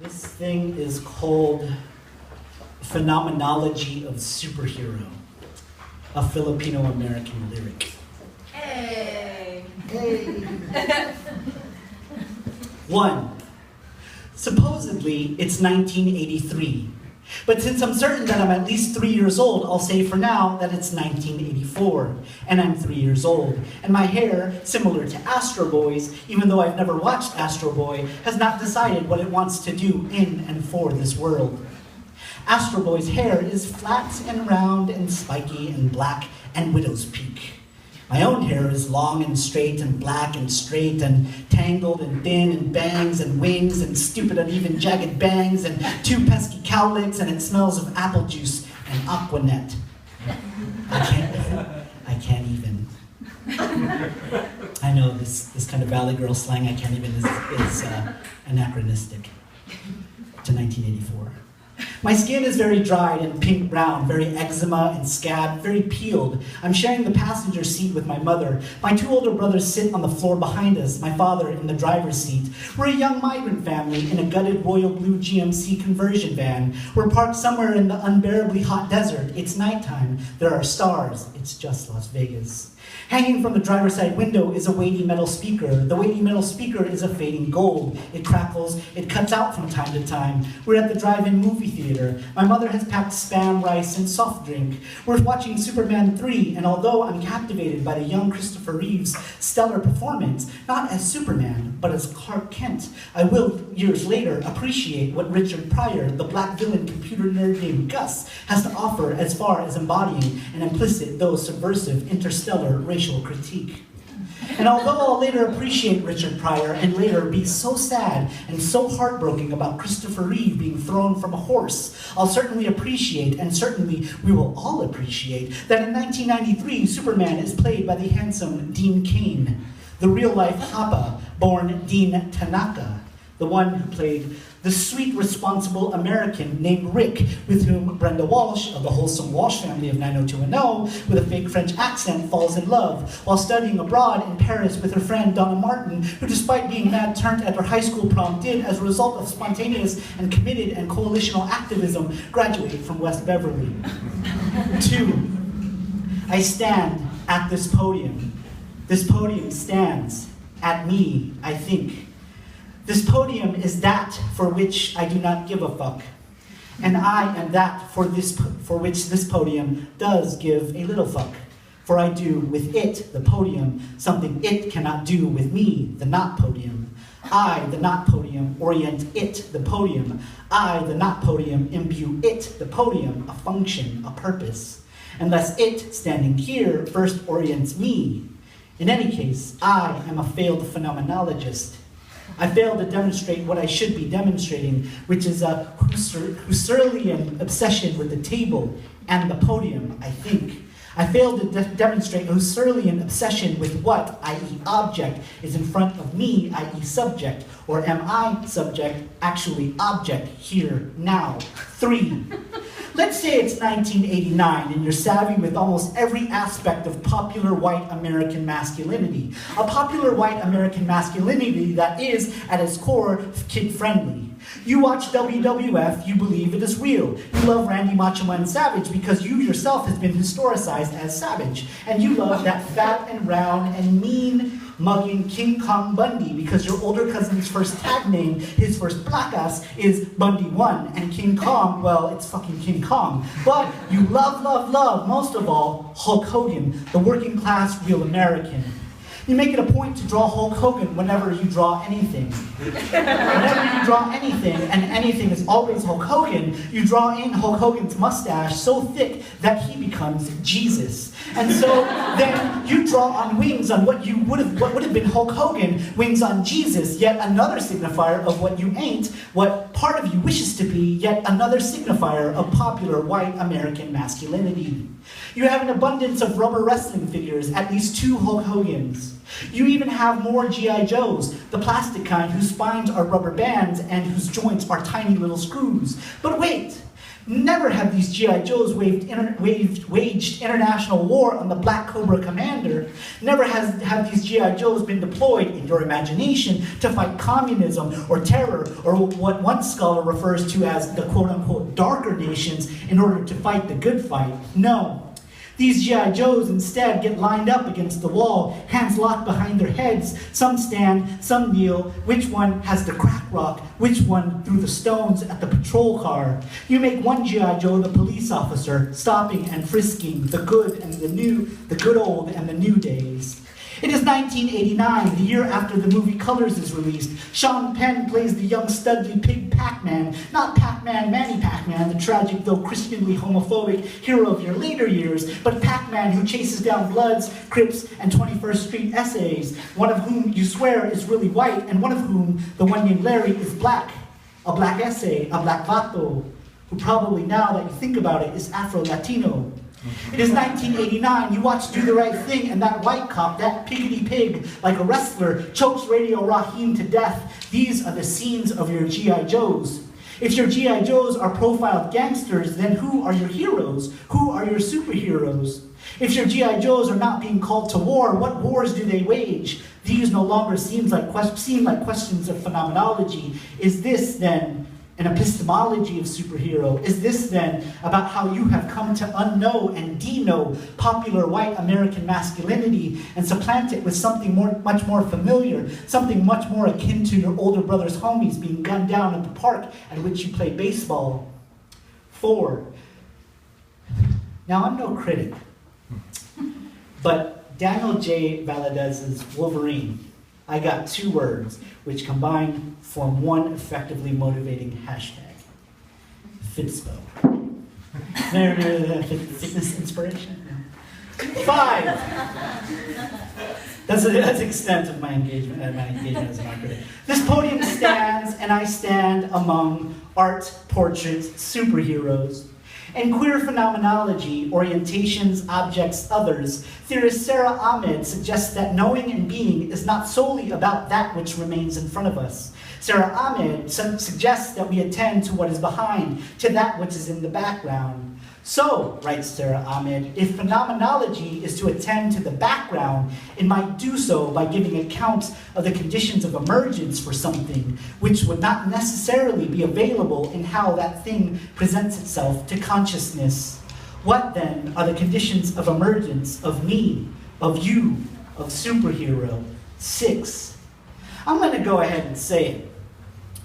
This thing is called Phenomenology of Superhero, a Filipino-American lyric. Hey! Hey! 1. Supposedly, it's 1983. But since I'm certain that I'm at least 3 years old, I'll say for now that it's 1984. And I'm 3 years old. And my hair, similar to Astro Boy's, even though I've never watched Astro Boy, has not decided what it wants to do in and for this world. Astro Boy's hair is flat and round and spiky and black and widow's peak. My own hair is long and straight and black and straight and tangled and thin and bangs and wings and stupid uneven jagged bangs and 2 pesky cowlicks, and it smells of apple juice and Aquanet. I can't even. I know this kind of Valley Girl slang I can't even is anachronistic to 1984. My skin is very dried and pink-brown, very eczema and scab, very peeled. I'm sharing the passenger seat with my mother. My 2 older brothers sit on the floor behind us, my father in the driver's seat. We're a young migrant family in a gutted royal blue GMC conversion van. We're parked somewhere in the unbearably hot desert. It's nighttime. There are stars. It's just Las Vegas. Hanging from the driver's side window is a weighty metal speaker. The weighty metal speaker is a fading gold. It crackles, it cuts out from time to time. We're at the drive-in movie theater. My mother has packed Spam, rice, and soft drink. We're watching Superman 3, and although I'm captivated by the young Christopher Reeve's stellar performance, not as Superman, but as Clark Kent, I will, years later, appreciate what Richard Pryor, the black villain computer nerd named Gus, has to offer as far as embodying an implicit, though subversive, interstellar racial critique. And although I'll later appreciate Richard Pryor and later be so sad and so heartbroken about Christopher Reeve being thrown from a horse, I'll certainly appreciate, and certainly we will all appreciate, that in 1993, Superman is played by the handsome Dean Cain, the real-life Hapa, born Dean Tanaka, the one who played the sweet, responsible American named Rick, with whom Brenda Walsh, of the wholesome Walsh family of 90210, with a fake French accent, falls in love, while studying abroad in Paris with her friend Donna Martin, who despite being mad turned at her high school prom did, as a result of spontaneous and committed and coalitional activism, graduate from West Beverly. 2. I stand at this podium. This podium stands at me, I think. This podium is that for which I do not give a fuck. And I am that for which this podium does give a little fuck. For I do with it, the podium, something it cannot do with me, the not podium. I, the not podium, orient it, the podium. I, the not podium, imbue it, the podium, a function, a purpose. Unless it, standing here, first orients me. In any case, I am a failed phenomenologist. I fail to demonstrate what I should be demonstrating, which is a Husserlian obsession with the table and the podium, I think. I fail to demonstrate a Husserlian obsession with what, i.e. object, is in front of me, i.e. subject, or am I subject, actually object, here, now. 3. Let's say it's 1989 and you're savvy with almost every aspect of popular white American masculinity. A popular white American masculinity that is, at its core, kid-friendly. You watch WWF, you believe it is real. You love Randy Macho Man Savage because you yourself has been historicized as Savage. And you love that fat and round and mean mugging King Kong Bundy because your older cousin's first tag name, his first black ass, is Bundy 1. And King Kong, well, it's fucking King Kong. But you love, most of all, Hulk Hogan, the working class real American. You make it a point to draw Hulk Hogan whenever you draw anything. Whenever you draw anything, and anything is always Hulk Hogan, you draw in Hulk Hogan's mustache so thick that he becomes Jesus. And so then you draw on wings on what would have been Hulk Hogan, wings on Jesus, yet another signifier of what you ain't, what part of you wishes to be, yet another signifier of popular white American masculinity. You have an abundance of rubber wrestling figures, at least 2 Hulk Hogans. You even have more G.I. Joes, the plastic kind whose spines are rubber bands and whose joints are tiny little screws. But wait, Never have these G.I. Joes waged international war on the Black Cobra commander. Never have these G.I. Joes been deployed, in your imagination, to fight communism or terror, or what one scholar refers to as the quote-unquote darker nations, in order to fight the good fight. No. These G.I. Joes instead get lined up against the wall, hands locked behind their heads. Some stand, some kneel. Which one has the crack rock? Which one threw the stones at the patrol car? You make one G.I. Joe the police officer, stopping and frisking the good and the new, the good old and the new days. It is 1989, the year after the movie Colors is released. Sean Penn plays the young studly pig Pac-Man, not Pac-Man Manny Pac-Man, the tragic though Christianly homophobic hero of your later years, but Pac-Man who chases down Bloods, Crips, and 21st Street essays, one of whom you swear is really white, and one of whom, the one named Larry, is black. A black essay, a black vato, who probably, now that you think about it, is Afro-Latino. It is 1989, you watch Do the Right Thing, and that white cop, that piggity pig, like a wrestler, chokes Radio Raheem to death. These are the scenes of your G.I. Joes. If your G.I. Joes are profiled gangsters, then who are your heroes? Who are your superheroes? If your G.I. Joes are not being called to war, what wars do they wage? These no longer seem like questions of phenomenology. Is this, then, an epistemology of superhero? Is this then about how you have come to unknow and de-know popular white American masculinity and supplant it with something much more familiar, something much more akin to your older brother's homies being gunned down at the park at which you play baseball? 4. Now, I'm no critic, but Daniel J. Valadez's Wolverine, I got 2 words which combine form one effectively motivating hashtag. Fitspo. Fitness inspiration? No. 5. That's the extent of my engagement as an art critic. This podium stands, and I stand among art, portraits, superheroes. In queer phenomenology, orientations, objects, others, theorist Sarah Ahmed suggests that knowing and being is not solely about that which remains in front of us. Sarah Ahmed suggests that we attend to what is behind, to that which is in the background. So, writes Sarah Ahmed, if phenomenology is to attend to the background, it might do so by giving account of the conditions of emergence for something, which would not necessarily be available in how that thing presents itself to consciousness. What, then, are the conditions of emergence of me, of you, of superhero? 6. I'm going to go ahead and say it.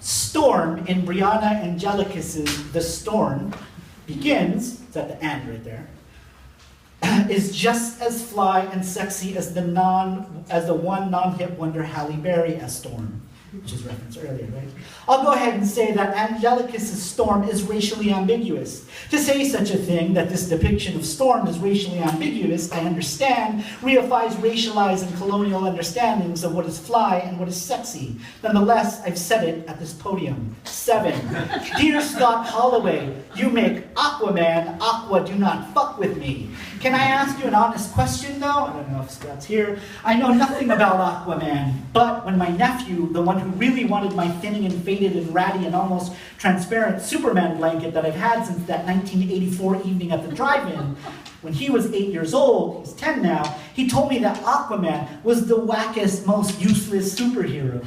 Storm in Brianna Angelicus's The Storm begins, it's at the end right there, is just as fly and sexy as the one non-hip wonder Halle Berry as Storm, which is referenced earlier, right? I'll go ahead and say that Angelicus's Storm is racially ambiguous. To say such a thing, that this depiction of Storm is racially ambiguous, I understand, reifies racialized and colonial understandings of what is fly and what is sexy. Nonetheless, I've said it at this podium. 7. Dear Scott Holloway, you make Aquaman, Aqua do not fuck with me. Can I ask you an honest question, though? I don't know if Scott's here. I know nothing about Aquaman, but when my nephew, the one who really wanted my thinning and faded and ratty and almost transparent Superman blanket that I've had since that 1984 evening at the drive-in, when he was 8 years old, he's 10 now, he told me that Aquaman was the wackest, most useless superhero.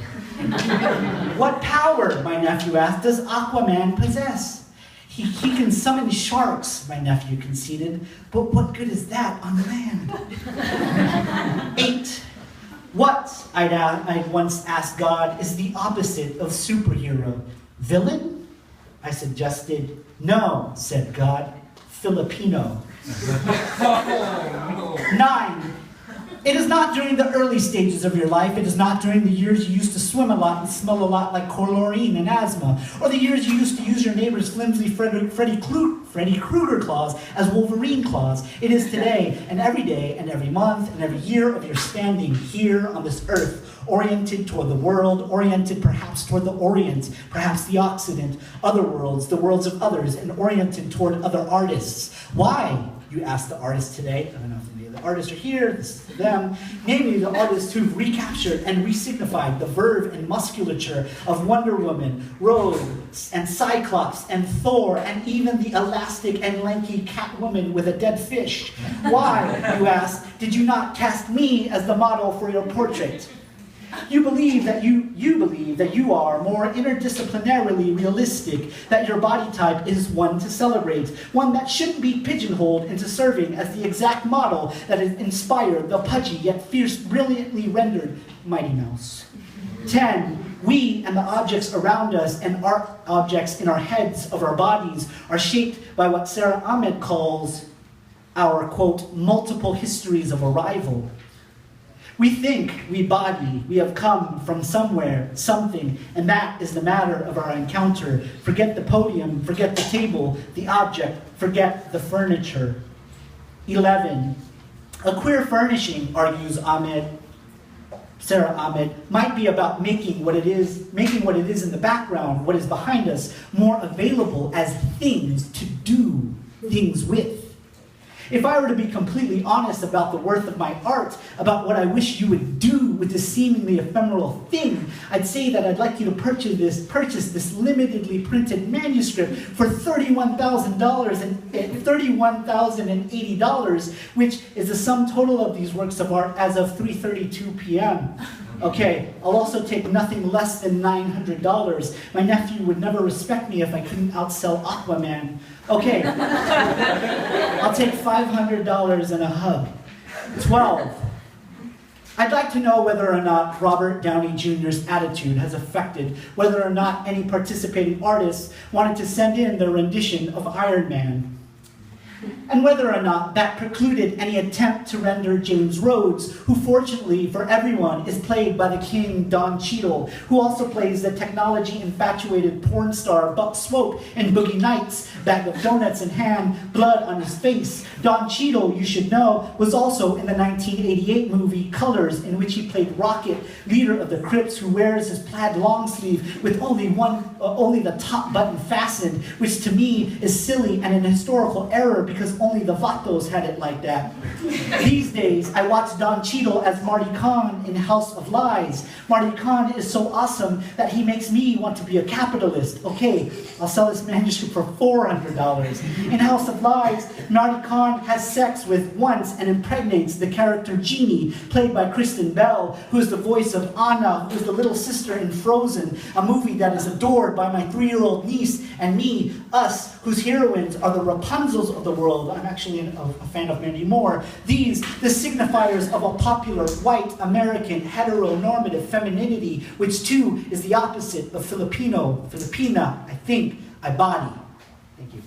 What power, my nephew asked, does Aquaman possess? He can summon sharks, my nephew conceded, but what good is that on land? 8. What, I'd once asked God, is the opposite of superhero? Villain? I suggested. No, said God, Filipino. 9. It is not during the early stages of your life. It is not during the years you used to swim a lot and smell a lot like chlorine and asthma, or the years you used to use your neighbor's flimsy Freddy Krueger claws as Wolverine claws. It is today and every day and every month and every year of your standing here on this earth, oriented toward the world, oriented perhaps toward the Orient, perhaps the Occident, other worlds, the worlds of others, and oriented toward other artists. Why, you ask the artist today, I don't know if The artists are here, this is them. Namely, the artists who've recaptured and resignified the verve and musculature of Wonder Woman, Rogue, and Cyclops, and Thor, and even the elastic and lanky Catwoman with a dead fish. Why, you ask, did you not cast me as the model for your portrait? You believe that you are more interdisciplinarily realistic, that your body type is one to celebrate, one that shouldn't be pigeonholed into serving as the exact model that has inspired the pudgy yet fierce, brilliantly rendered Mighty Mouse. 10. We and the objects around us and art objects in our heads of our bodies are shaped by what Sarah Ahmed calls our, quote, multiple histories of arrival. We think, we have come from somewhere, something, and that is the matter of our encounter. Forget the podium, forget the table, the object, forget the furniture. 11. A queer furnishing, argues Sarah Ahmed, might be about making what it is in the background, what is behind us, more available as things to do things with. If I were to be completely honest about the worth of my art, about what I wish you would do with this seemingly ephemeral thing, I'd say that I'd like you to purchase this limitedly printed manuscript for $31,080, which is the sum total of these works of art as of 3:32 p.m. Okay, I'll also take nothing less than $900. My nephew would never respect me if I couldn't outsell Aquaman. Okay, I'll take $500 and a hug. 12. I'd like to know whether or not Robert Downey Jr.'s attitude has affected whether or not any participating artists wanted to send in their rendition of Iron Man. And whether or not that precluded any attempt to render James Rhodes, who fortunately for everyone is played by the king Don Cheadle, who also plays the technology-infatuated porn star Buck Swope in Boogie Nights, bag of donuts in hand, blood on his face. Don Cheadle, you should know, was also in the 1988 movie Colors, in which he played Rocket, leader of the Crips, who wears his plaid long sleeve with only the top button fastened, which to me is silly and an historical error because only the Vatos had it like that. These days, I watch Don Cheadle as Marty Kahn in House of Lies. Marty Kahn is so awesome that he makes me want to be a capitalist. Okay, I'll sell this manuscript for $400. In House of Lies, Marty Kahn has sex with once and impregnates the character Jeannie, played by Kristen Bell, who is the voice of Anna, who is the little sister in Frozen, a movie that is adored by my 3-year-old niece and me, us, whose heroines are the Rapunzels of the world. I'm actually a fan of Mandy Moore. These, the signifiers of a popular, white, American, heteronormative femininity, which too is the opposite of Filipino, Filipina, I think, I body. Thank you.